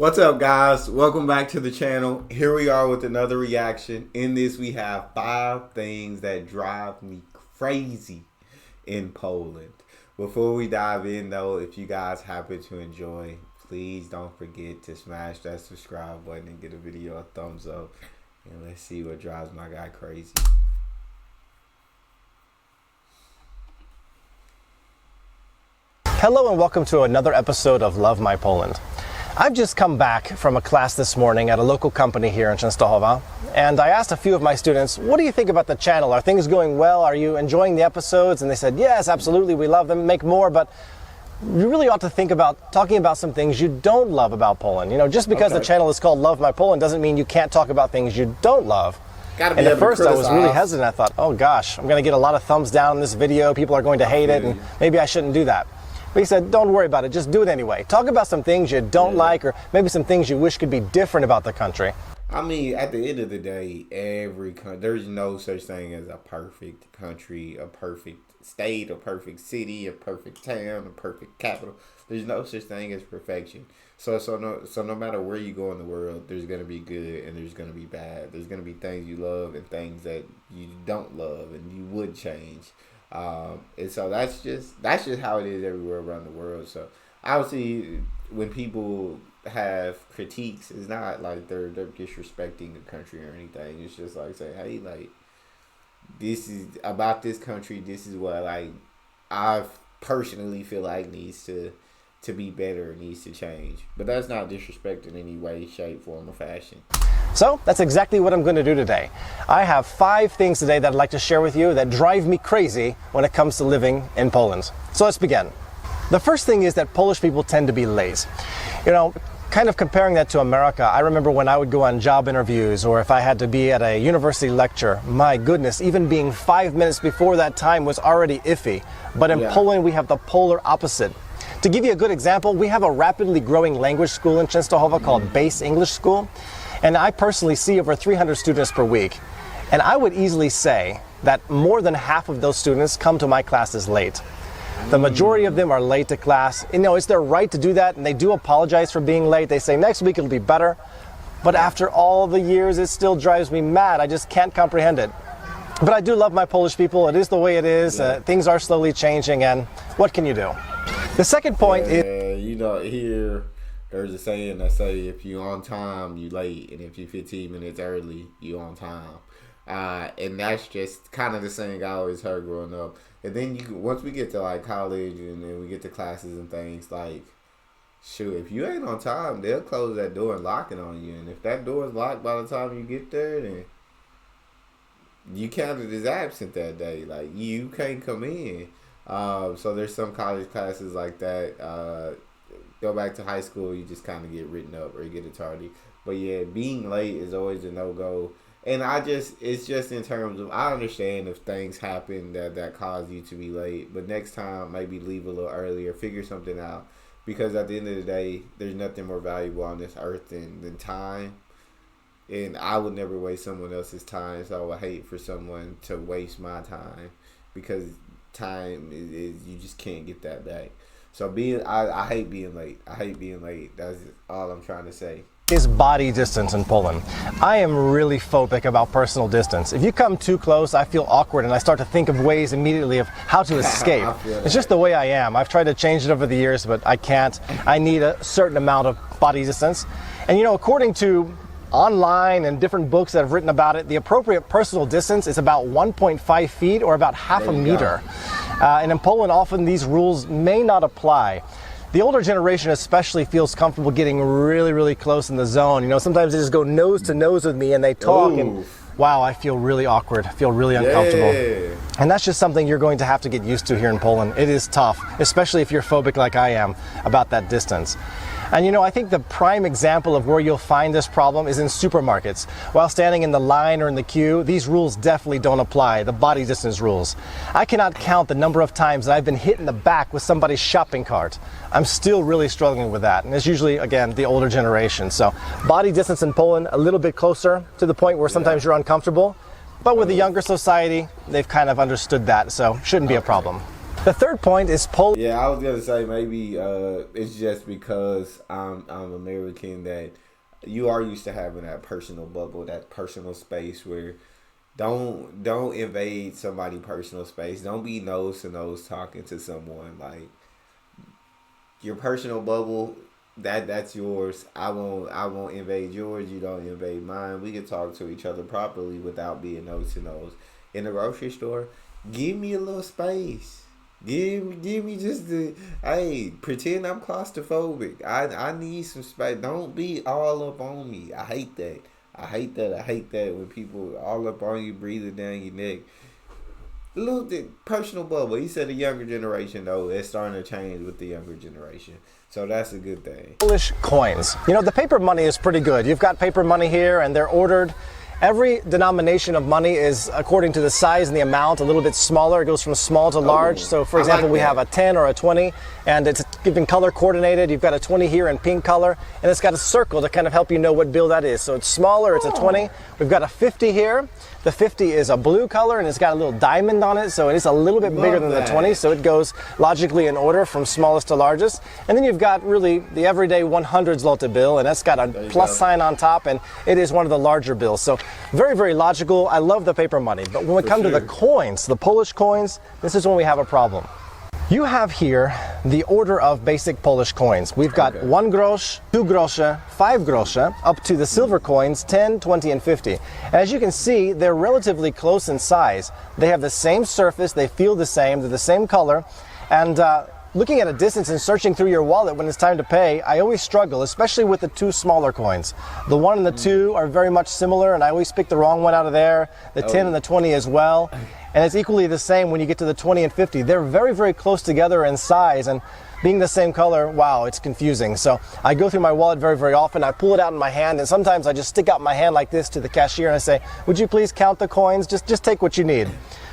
What's up, guys? Welcome back to the channel. Here we are with another reaction. In this, we have 5 things that drive me crazy in Poland. Before we dive in, though, if you guys happen to enjoy, please don't forget to smash that subscribe button and give the video a thumbs up. And let's see what drives my guy crazy. Hello and welcome to another episode of Love My Poland. I've just come back from a class this morning at a local company here in Częstochowa, and I asked a few of my students, what do you think about the channel? Are things going well? Are you enjoying the episodes? And they said, yes, absolutely, we love them, make more, but you really ought to think about talking about some things you don't love about Poland. You know, just because the channel is called Love My Poland doesn't mean you can't talk about things you don't love. And at first I was really hesitant. I thought, oh gosh, I'm going to get a lot of thumbs down in this video, people are going to hate it, and maybe I shouldn't do that. But he said, don't worry about it, just do it anyway. Talk about some things you don't like, or maybe some things you wish could be different about the country. I mean, at the end of the day, there's no such thing as a perfect country, a perfect state, a perfect city, a perfect town, a perfect capital. There's no such thing as perfection. So no matter where you go in the world, there's going to be good and there's going to be bad. There's going to be things you love and things that you don't love and you would change. And so that's just how it is everywhere around the world. So obviously, when people have critiques, it's not like they're disrespecting the country or anything. It's just like saying, hey, like, this is about this country. This is what I personally feel like needs to be better, needs to change. But that's not disrespect in any way, shape, form, or fashion. So that's exactly what I'm going to do today. I have 5 things today that I'd like to share with you that drive me crazy when it comes to living in Poland. So let's begin. The first thing is that Polish people tend to be late. You know, kind of comparing that to America, I remember when I would go on job interviews or if I had to be at a university lecture, my goodness, even being 5 minutes before that time was already iffy. But in Poland, we have the polar opposite. To give you a good example, we have a rapidly growing language school in Częstochowa called Base English School. And I personally see over 300 students per week. And I would easily say that more than half of those students come to my classes late. The majority of them are late to class. You know, it's their right to do that, and they do apologize for being late. They say next week it'll be better. But after all the years, it still drives me mad. I just can't comprehend it. But I do love my Polish people. It is the way it is. Things are slowly changing, and what can you do? The second point is... You know, here... There's a saying that say if you on time, you late, and if you 15 minutes early, you on time. And that's just kind of the saying I always heard growing up. And then once we get to like college and then we get to classes and things, like, shoot, if you ain't on time, they'll close that door and lock it on you. And if that door is locked by the time you get there, then you counted as absent that day. Like, you can't come in. So there's some college classes like that. Go back to high school, you just kind of get written up or you get a tardy. But yeah, being late is always a no-go. And it's just in terms of, I understand if things happen that cause you to be late. But next time, maybe leave a little earlier, figure something out. Because at the end of the day, there's nothing more valuable on this earth than time. And I would never waste someone else's time. So I would hate for someone to waste my time. Because time is you just can't get that back. So I hate being late. I hate being late. That's all I'm trying to say. Is body distance in Poland. I am really phobic about personal distance. If you come too close, I feel awkward and I start to think of ways immediately of how to escape. It's just the way I am. I've tried to change it over the years, but I can't. I need a certain amount of body distance. And you know, according to online and different books that have written about it, the appropriate personal distance is about 1.5 feet or about half a meter. And in Poland, often these rules may not apply. The older generation especially feels comfortable getting really, really close in the zone. You know, sometimes they just go nose to nose with me and they talk and wow, I feel really awkward, I feel really uncomfortable. And that's just something you're going to have to get used to here in Poland. It is tough, especially if you're phobic like I am about that distance. And you know, I think the prime example of where you'll find this problem is in supermarkets. While standing in the line or in the queue, these rules definitely don't apply, the body distance rules. I cannot count the number of times that I've been hit in the back with somebody's shopping cart. I'm still really struggling with that. And it's usually, again, the older generation. So body distance in Poland, a little bit closer to the point where sometimes you're uncomfortable. But with the younger society, they've kind of understood that, so shouldn't be a problem. The third point is Yeah, I was gonna say maybe it's just because I'm American that you are used to having that personal bubble, that personal space where don't invade somebody's personal space. Don't be nose to nose talking to someone. Like your personal bubble, that's yours. I won't invade yours. You don't invade mine. We can talk to each other properly without being nose to nose. In the grocery store, give me a little space. Give me just the hey. Pretend I'm claustrophobic. I need some space. Don't be all up on me. I hate that. I hate that when people all up on you, breathing down your neck. A little bit personal bubble. He said the younger generation though, it's starting to change with the younger generation. So that's a good thing. Polish coins. You know, the paper money is pretty good. You've got paper money here and they're ordered. Every denomination of money is according to the size and the amount, a little bit smaller. It goes from small to large. So for example, we have a 10 or a 20 and it's even color coordinated. You've got a 20 here in pink color and it's got a circle to kind of help you know what bill that is. So it's smaller, it's a 20. We've got a 50 here. The 50 is a blue color and it's got a little diamond on it. So it is a little bit bigger than the 20. So it goes logically in order from smallest to largest. And then you've got really the everyday 100 zloty bill and that's got a plus sign on top and it is one of the larger bills. So very, very logical. I love the paper money. But when we come to the coins, the Polish coins, this is when we have a problem. You have here the order of basic Polish coins. We've got 1 grosz, 2 grosze, 5 grosze, up to the silver coins, 10, 20, and 50. And as you can see, they're relatively close in size. They have the same surface, they feel the same, they're the same color. And looking at a distance and searching through your wallet when it's time to pay, I always struggle, especially with the two smaller coins. The 1 and the 2 are very much similar, and I always pick the wrong one out of there. The 10 and the 20 as well. And it's equally the same when you get to the 20 and 50. They're very, very close together in size, and being the same color, wow, it's confusing. So I go through my wallet very, very often. I pull it out in my hand, and sometimes I just stick out my hand like this to the cashier and I say, would you please count the coins? Just take what you need.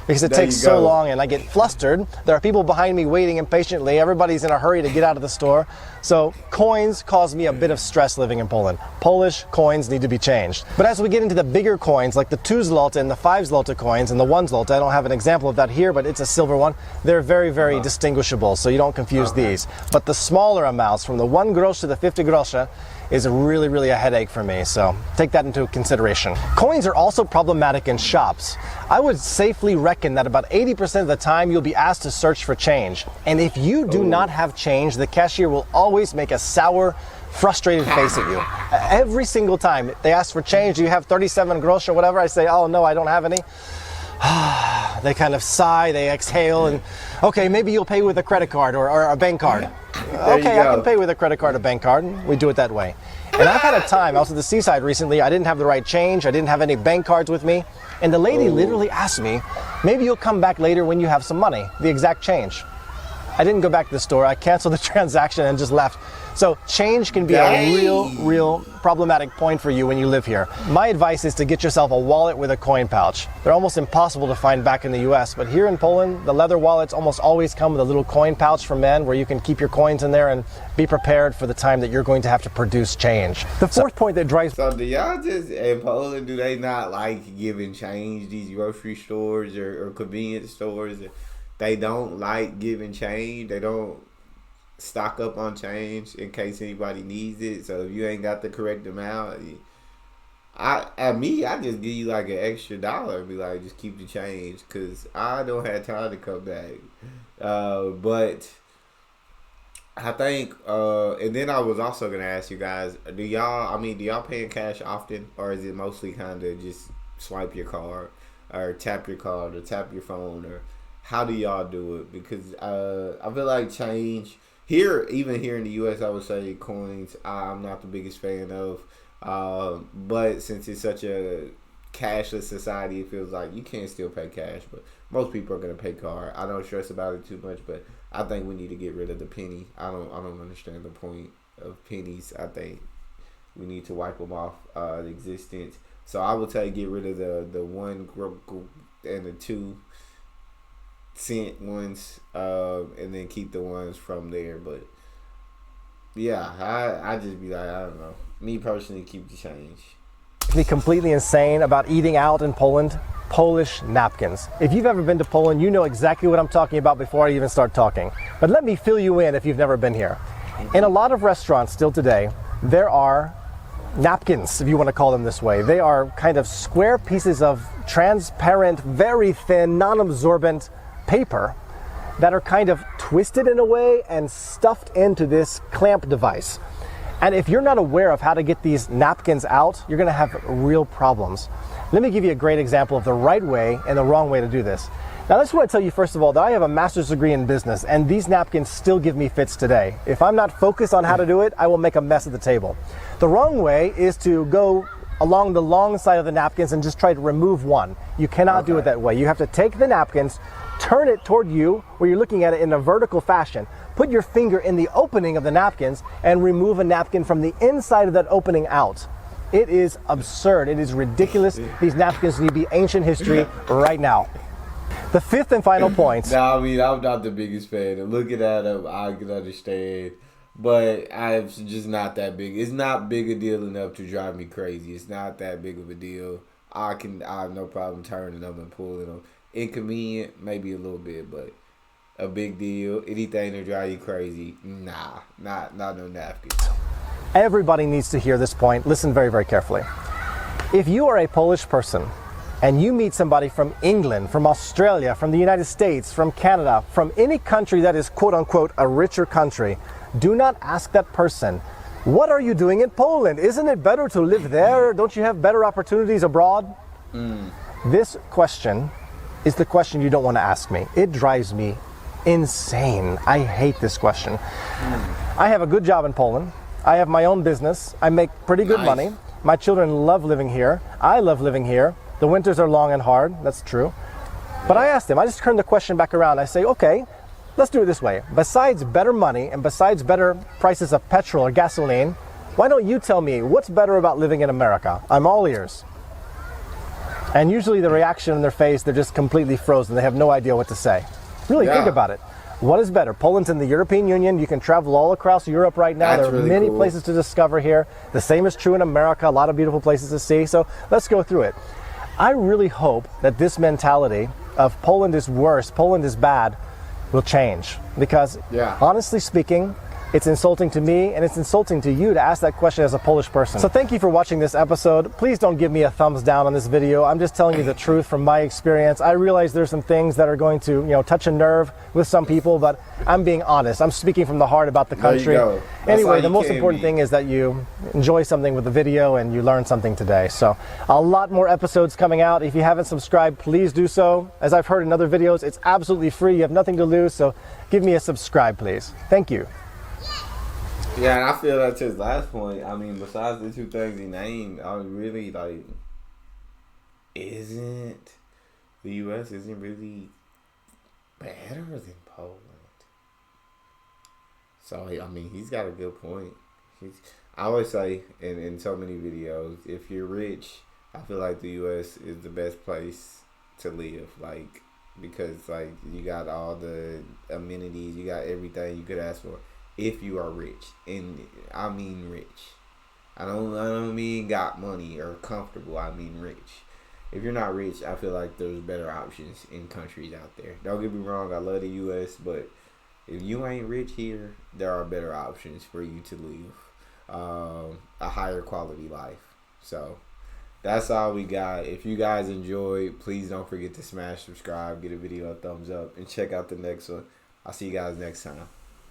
Because it takes so long and I get flustered. There are people behind me waiting impatiently. Everybody's in a hurry to get out of the store. So coins cause me a bit of stress living in Poland. Polish coins need to be changed. But as we get into the bigger coins, like the 2 zloty and the 5 zloty coins and the 1 zloty, I don't have an example of that here, but it's a silver one. They're very, very distinguishable, so you don't confuse these. But the smaller amounts, from the 1 grosz to the 50 grosze, is really, really a headache for me, so take that into consideration. Coins are also problematic in shops. I would safely reckon that about 80% of the time you'll be asked to search for change. And if you do not have change, the cashier will always make a sour, frustrated face at you. Every single time they ask for change, do you have 37 grosz or whatever? I say, oh no, I don't have any. They kind of sigh, they exhale, and okay, maybe you'll pay with a credit card or a bank card. Okay, I can pay with a credit card or bank card. We do it that way. And I've had a time, I was at the seaside recently, I didn't have the right change, I didn't have any bank cards with me, and the lady literally asked me, maybe you'll come back later when you have some money, the exact change. I didn't go back to the store, I canceled the transaction and just left. So change can be a real problematic point for you when you live here. My advice is to get yourself a wallet with a coin pouch. They're almost impossible to find back in the US, but here in Poland, the leather wallets almost always come with a little coin pouch for men where you can keep your coins in there and be prepared for the time that you're going to have to produce change. The fourth point that drives... So do y'all just, in Poland, do they not like giving change, these grocery stores or convenience stores? They don't like giving change. They don't stock up on change in case anybody needs it. So if you ain't got the correct amount, I just give you like an extra dollar and be like, just keep the change, because I don't have time to come back. But I think, and then I was also gonna ask you guys, do y'all pay in cash often, or is it mostly kind of just swipe your card or tap your card or tap your phone, or how do y'all do it? Because I feel like change here, even here in the U.S., I would say coins I'm not the biggest fan of. But since it's such a cashless society, it feels like you can still pay cash, but most people are gonna pay card. I don't stress about it too much, but I think we need to get rid of the penny. I don't understand the point of pennies. I think we need to wipe them off the existence. So I would say get rid of the 1 and the 2 cent ones, and then keep the ones from there. But yeah, I just be like, I don't know. Me personally, keep the change. me completely insane about eating out in Poland? Polish napkins. If you've ever been to Poland, you know exactly what I'm talking about before I even start talking. But let me fill you in if you've never been here. In a lot of restaurants still today, there are napkins, if you want to call them this way. They are kind of square pieces of transparent, very thin, non-absorbent paper that are kind of twisted in a way and stuffed into this clamp device. And if you're not aware of how to get these napkins out, you're going to have real problems. Let me give you a great example of the right way and the wrong way to do this. Now, I just want to tell you, first of all, that I have a master's degree in business, and these napkins still give me fits today. If I'm not focused on how to do it, I will make a mess at the table. The wrong way is to go along the long side of the napkins and just try to remove one. You cannot do it that way. You have to take the napkins, turn it toward you, where you're looking at it in a vertical fashion. Put your finger in the opening of the napkins and remove a napkin from the inside of that opening out. It is absurd. It is ridiculous. These napkins need to be ancient history right now. The fifth and final point. No, I mean, I'm not the biggest fan. And looking at them, I can understand. But I'm just not that big. It's not big a deal enough to drive me crazy. It's not that big of a deal. I have no problem turning them and pulling them. Inconvenient, maybe a little bit, but a big deal. Anything to drive you crazy, nah, not no napkins. Everybody needs to hear this point. Listen very, very carefully. If you are a Polish person and you meet somebody from England, from Australia, from the United States, from Canada, from any country that is quote unquote a richer country, do not ask that person, what are you doing in Poland? Isn't it better to live there? Don't you have better opportunities abroad? This question is the question you don't want to ask me. It drives me insane. I hate this question. I have a good job in Poland. I have my own business. I make pretty good money. My children love living here. I love living here. The winters are long and hard. That's true. But I asked them, I just turned the question back around. I say, okay, let's do it this way. Besides better money and besides better prices of petrol or gasoline, why don't you tell me what's better about living in America? I'm all ears. And usually the reaction in their face, they're just completely frozen. They have no idea what to say. Really think about it. What is better? Poland's in the European Union. You can travel all across Europe right now. There are many places to discover here. The same is true in America. A lot of beautiful places to see. So let's go through it. I really hope that this mentality of Poland is worse, Poland is bad, will change. Because honestly speaking, it's insulting to me and it's insulting to you to ask that question as a Polish person. So thank you for watching this episode. Please don't give me a thumbs down on this video. I'm just telling you the truth from my experience. I realize there's some things that are going to, touch a nerve with some people, but I'm being honest. I'm speaking from the heart about the country. Anyway, the most important thing is that you enjoy something with the video and you learn something today. So a lot more episodes coming out. If you haven't subscribed, please do so. As I've heard in other videos, it's absolutely free. You have nothing to lose. So give me a subscribe, please. Thank you. Yeah, and I feel that's his last point. I mean, besides the two things he named, I was really isn't the U.S. isn't really better than Poland. So, I mean, he's got a good point. I always say in so many videos, if you're rich, I feel like the U.S. is the best place to live. Because, you got all the amenities, you got everything you could ask for. If you are rich, and I mean rich. I don't mean got money or comfortable. I mean rich. If you're not rich, I feel like there's better options in countries out there. Don't get me wrong, I love the U.S., but if you ain't rich here, there are better options for you to live a higher quality life. So that's all we got. If you guys enjoyed, please don't forget to smash subscribe, get a video a thumbs up, and check out the next one. I'll see you guys next time.